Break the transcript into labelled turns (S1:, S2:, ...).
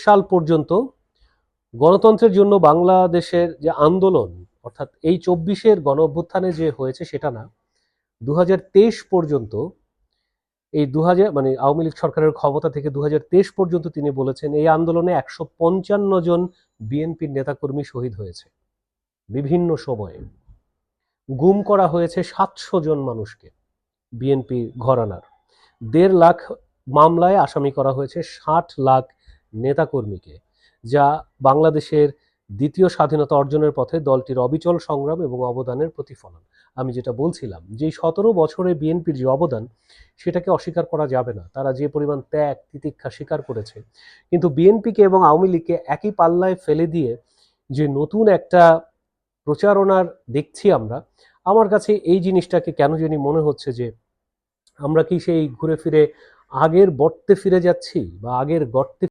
S1: সাল পর্যন্ত গণতন্ত্রের জন্য বাংলাদেশের যে আন্দোলন, অর্থাৎ এই 24-এর গণ অভ্যুত্থানে যে হয়েছে সেটা না, 2023 পর্যন্ত, এই 2000 মানে আওয়ামী লীগ সরকারের ক্ষমতা থেকে 2023 পর্যন্ত তিনি বলেছেন এই আন্দোলনে 155 জন বিএনপির নেতাকর্মী শহীদ হয়েছে। বিভিন্ন সময়ে গুম করা হয়েছে 700 জন মানুষকে, বিএনপি ঘরানার 1.5 লাখ মামলায় আসামি করা হয়েছে 60 লাখ নেতাকর্মীকে, যা বাংলাদেশের দ্বিতীয় স্বাধীনতা অর্জনের পথে দলটির অবিচল সংগ্রাম এবং অবদানের প্রতিফলন। আমি যেটা বলছিলাম যে 17 বছরে বিএনপির যে অবদান সেটাকে অস্বীকার করা যাবে না। তারা যে পরিমাণ ত্যাগ তিতিক্ষা স্বীকার করেছে, কিন্তু বিএনপিকে এবং আওয়ামী লীগকে একই পাল্লায় ফেলে দিয়ে যে নতুন একটা প্রচারণার দেখছি আমরা, আমার কাছে এই জিনিসটাকে কেন জানি মনে হচ্ছে যে আমরা কি সেই ঘুরে ফিরে আগের গর্তে ফিরে যাচ্ছি বা আগের গর্তে